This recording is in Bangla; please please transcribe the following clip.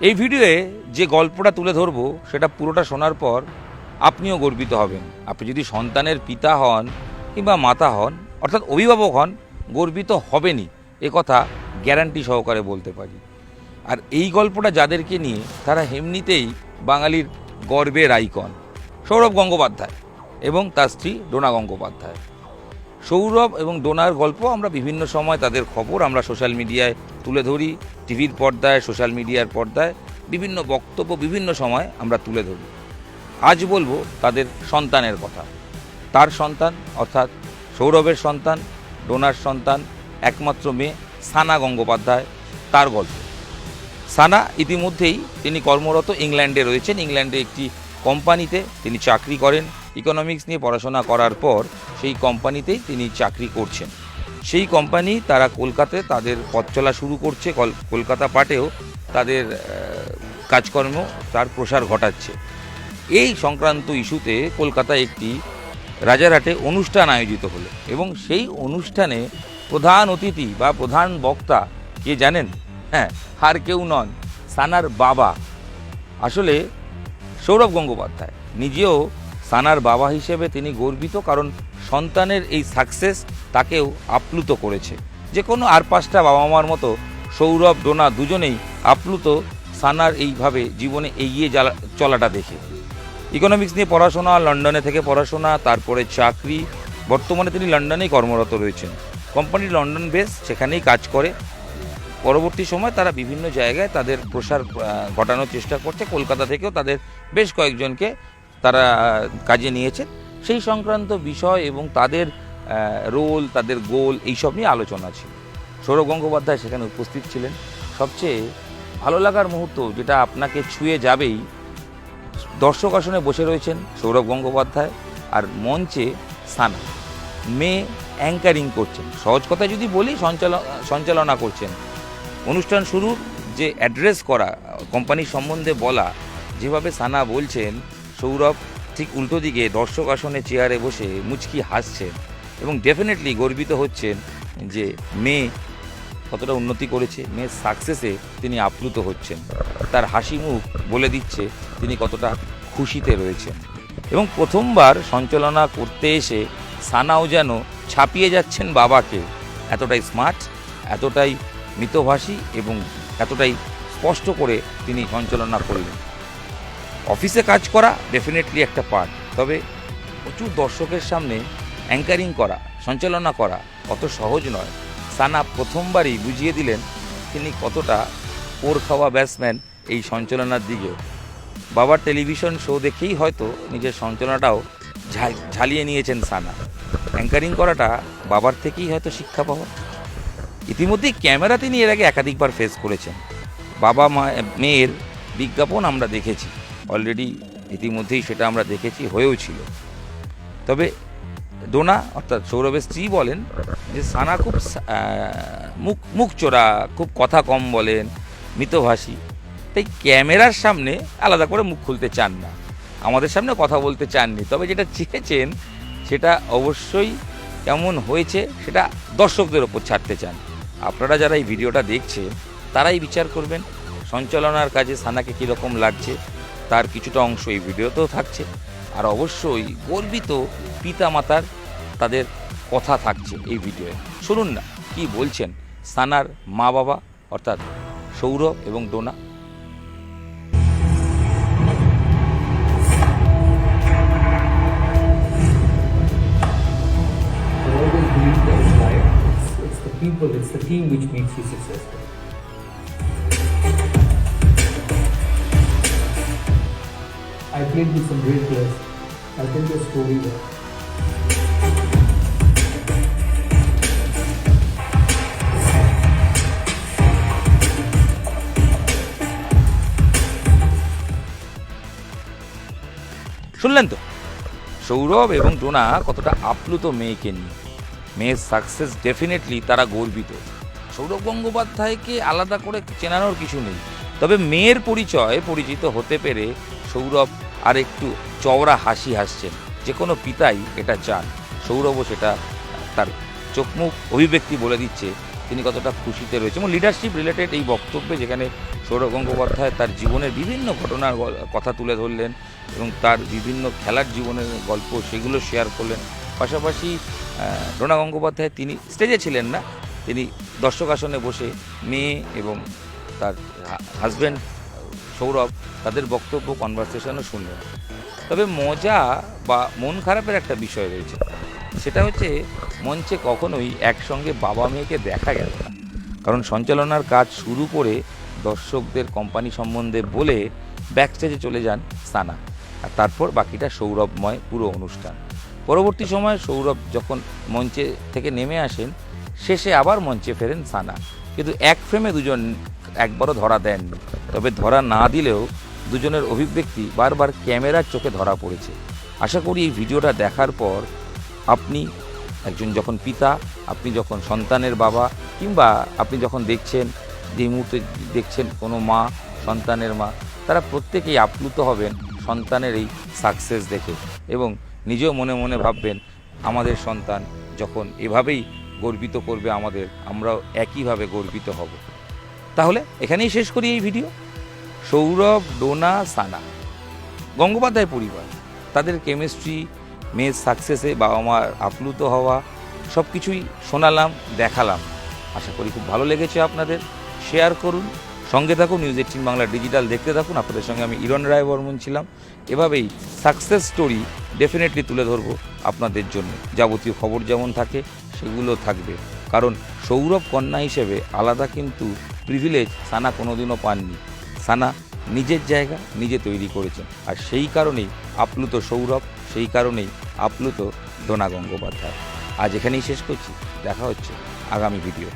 এই ভিডিওয়ে যে গল্পটা তুলে ধরবো সেটা পুরোটা শোনার পর আপনিও গর্বিত হবেন। আপনি যদি সন্তানের পিতা হন কিংবা মাতা হন, অর্থাৎ অভিভাবক হন, গর্বিত হবেনই, এ কথা গ্যারান্টি সহকারে বলতে পারি। আর এই গল্পটা যাদেরকে নিয়ে, তারা এমনিতেই বাঙালির গর্বের আইকন, সৌরভ গঙ্গোপাধ্যায় এবং তার স্ত্রী ডোনা গঙ্গোপাধ্যায়। সৌরভ এবং ডোনার গল্প আমরা বিভিন্ন সময়, তাদের খবর আমরা সোশ্যাল মিডিয়ায় তুলে ধরি, টিভির পর্দায়, সোশ্যাল মিডিয়ার পর্দায় বিভিন্ন বক্তব্য বিভিন্ন সময় আমরা তুলে ধরি। আজ বলবো তাদের সন্তানের কথা। তার সন্তান অর্থাৎ সৌরভের সন্তান, ডোনার সন্তান, একমাত্র মেয়ে সানা গঙ্গোপাধ্যায়, তার গল্প। সানা ইতিমধ্যেই তিনি কর্মরত ইংল্যান্ডে রয়েছেন। ইংল্যান্ডে একটি কোম্পানিতে তিনি চাকরি করেন। ইকোনমিক্স নিয়ে পড়াশোনা করার পর সেই কোম্পানিতেই তিনি চাকরি করছেন। সেই কোম্পানি তারা কলকাতায় তাদের পথ চলা শুরু করছে। কলকাতা পাটেও তাদের কাজকর্ম তার প্রসার ঘটাচ্ছে। এই সংক্রান্ত ইস্যুতে কলকাতায় একটি রাজারহাটে অনুষ্ঠান আয়োজিত হলো এবং সেই অনুষ্ঠানে প্রধান অতিথি বা প্রধান বক্তা কে জানেন? হ্যাঁ, আর কেউ নন, সানার বাবা। আসলে সৌরভ গঙ্গোপাধ্যায় নিজেও সানার বাবা হিসেবে তিনি গর্বিত, কারণ সন্তানের এই সাকসেস তাকেও আপ্লুত করেছে। যে কোনো আর পাঁচটা বাবা মার মতো সৌরভ, ডোনা দুজনেই আপ্লুত সানার এইভাবে জীবনে এগিয়ে চলাটা দেখে। ইকোনমিক্স নিয়ে পড়াশোনা, লন্ডনে থেকে পড়াশোনা, তারপরে চাকরি। বর্তমানে তিনি লন্ডনেই কর্মরত রয়েছেন। কোম্পানি লন্ডন বেস, সেখানেই কাজ করে। পরবর্তী সময় তারা বিভিন্ন জায়গায় তাদের প্রসার ঘটানোর চেষ্টা করছে। কলকাতা থেকেও তাদের বেশ কয়েকজনকে তারা কাজে নিয়েছে। সেই সংক্রান্ত বিষয় এবং তাদের রোল, তাদের গোল, এইসব নিয়ে আলোচনা ছিল। সৌরভ গঙ্গোপাধ্যায় সেখানে উপস্থিত ছিলেন। সবচেয়ে ভালো লাগার মুহূর্ত যেটা আপনাকে ছুঁয়ে যাবেই, দর্শক আসনে বসে রয়েছেন সৌরভ গঙ্গোপাধ্যায়, আর মঞ্চে সানা, মেয়ে অ্যাঙ্কারিং করছেন। সহজ কথায় যদি বলি, সঞ্চালনা করছেন। অনুষ্ঠান শুরুর যে অ্যাড্রেস করা, কোম্পানির সম্বন্ধে বলা, যেভাবে সানা বলছেন, সৌরভ ঠিক উল্টো দিকে দর্শক আসনে চেয়ারে বসে মুচকি হাসছেন এবং ডেফিনেটলি গর্বিত হচ্ছেন যে মেয়ে কতটা উন্নতি করেছে, মেয়ের সাকসেসে তিনি আপ্লুত হচ্ছেন। তার হাসি মুখ বলে দিচ্ছে তিনি কতটা খুশিতে রয়েছেন। এবং প্রথমবার সঞ্চালনা করতে এসে সানাও যেন ছাপিয়ে যাচ্ছেন বাবাকে। এতটাই স্মার্ট, এতটাই মিতভাষী এবং এতটাই স্পষ্ট করে তিনি সঞ্চালনা করলেন। অফিসে কাজ করা ডেফিনেটলি একটা পার্ট, তবে প্রচুর দর্শকের সামনে অ্যাঙ্কারিং করা, সঞ্চালনা করা অত সহজ নয়। সানা প্রথমবারই বুঝিয়ে দিলেন তিনি কতটা ওর খাওয়া ব্যাটসম্যান এই সঞ্চালনার দিকেও। বাবার টেলিভিশন শো দেখেই হয়তো নিজের সঞ্চালনাটাও ঝালিয়ে নিয়েছেন সানা। অ্যাঙ্কারিং করাটা বাবার থেকেই হয়তো শিক্ষা পাওয়া। ইতিমধ্যেই ক্যামেরা তিনি এর আগে একাধিকবার ফেস করেছেন। বাবা মেয়ের বিজ্ঞাপন আমরা দেখেছি অলরেডি, ইতিমধ্যেই সেটা আমরা দেখেছি, হয়েও ছিল। তবে ডোনা অর্থাৎ সৌরভের স্ত্রী বলেন যে সানা খুব মুখ চোরা, খুব কথা কম বলেন, মিতভাষী, তাই ক্যামেরার সামনে আলাদা করে মুখ খুলতে চান না, আমাদের সামনে কথা বলতে চাননি। তবে যেটা চেয়েছেন সেটা অবশ্যই কেমন হয়েছে সেটা দর্শকদের ওপর ছাড়তে চান। আপনারা যারা এই ভিডিওটা দেখছেন তারাই বিচার করবেন সঞ্চালনার কাজে সানাকে কীরকম লাগছে। তার কিছুটা অংশ এই ভিডিওতেও থাকছে, আর অবশ্যই গর্বিত পিতামাতার তাদের কথা থাকছে এই ভিডিওয়ে। শুনুন না কি বলছেন সানার মা বাবা অর্থাৎ সৌরভ এবং Dona. People, it's the team which makes you successful. I played with some great players. I'll tell you a story there. শুনলেন তো সৌরভ এবং ডোনা কতটা আপ্লুত মেয়েকে নিয়ে। মেয়ের সাকসেস ডেফিনেটলি তারা গর্বিত। সৌরভ গঙ্গোপাধ্যায়কে আলাদা করে চেনানোর কিছু নেই, তবে মেয়ের পরিচিত হতে পেরে সৌরভ আর একটু চওড়া হাসি হাসছেন। যে কোনো পিতাই এটা চান, সৌরভও সেটা তার চোখমুখ অভিব্যক্তি বলে দিচ্ছে তিনি কতটা খুশিতে রয়েছে, এবং লিডারশিপ রিলেটেড এই বক্তব্যে যেখানে সৌরভ গঙ্গোপাধ্যায় তার জীবনের বিভিন্ন ঘটনার কথা তুলে ধরলেন এবং তার বিভিন্ন খেলার জীবনের গল্প সেগুলো শেয়ার করলেন। পাশাপাশি ডোনা গঙ্গোপাধ্যায় তিনি স্টেজে ছিলেন না, তিনি দর্শক আসনে বসে মেয়ে এবং তার হাজব্যান্ড সৌরভ তাদের বক্তব্য কনভারসেশনও শুনলেন। তবে মজা বা মন খারাপের একটা বিষয় রয়েছে, সেটা হচ্ছে মঞ্চে কখনোই একসঙ্গে বাবা মেয়েকে দেখা গেল না। কারণ সঞ্চালনার কাজ শুরু করে দর্শকদের কোম্পানি সম্বন্ধে বলে ব্যাকস্টেজে চলে যান সানা, আর তারপর বাকিটা সৌরভময় পুরো অনুষ্ঠান। পরবর্তী সময়ে সৌরভ যখন মঞ্চে থেকে নেমে আসেন, শেষে আবার মঞ্চে ফেরেন সানা, কিন্তু এক ফ্রেমে দুজন একবারও ধরা দেননি। তবে ধরা না দিলেও দুজনের অভিব্যক্তি বারবার ক্যামেরার চোখে ধরা পড়েছে। আশা করি এই ভিডিওটা দেখার পর আপনি একজন যখন পিতা, আপনি যখন সন্তানের বাবা, কিংবা আপনি যখন দেখছেন, যে মুহূর্তে দেখছেন কোনো মা, সন্তানের মা, তারা প্রত্যেকেই আপ্লুত হবেন সন্তানের এই সাকসেস দেখে এবং নিজেও মনে মনে ভাববেন আমাদের সন্তান যখন এভাবেই গর্বিত করবে আমাদের, আমরাও একইভাবে গর্বিত হব। তাহলে এখানেই শেষ করি এই ভিডিও। সৌরভ, ডোনা, সানা, গঙ্গোপাধ্যায় পরিবার, তাদের কেমিস্ট্রি, মেয়ের সাকসেসে বাবা মার আপ্লুত হওয়া, সব কিছুই শোনালাম, দেখালাম। আশা করি খুব ভালো লেগেছে আপনাদের। শেয়ার করুন, সঙ্গে থাকুন নিউজ18 বাংলা ডিজিটাল দেখতে থাকুন। আপনাদের সঙ্গে আমি ইরণ রায় বর্মন ছিলাম। এভাবেই সাকসেস স্টোরি ডেফিনেটলি তুলে ধরবো আপনাদের জন্য। যাবতীয় খবর যেমন থাকে সেগুলো থাকবে, কারণ সৌরভ কন্যা হিসেবে আলাদা কিন্তু প্রিভিলেজ সানা কোনোদিনও পাননি। সানা নিজের জায়গা নিজে তৈরি করেছেন, আর সেই কারণেই আপ্লুত সৌরভ, সেই কারণেই আপ্লুত ডোনা গঙ্গোপাধ্যায়। আজ এখানেই শেষ করছি, দেখা হচ্ছে আগামী ভিডিও।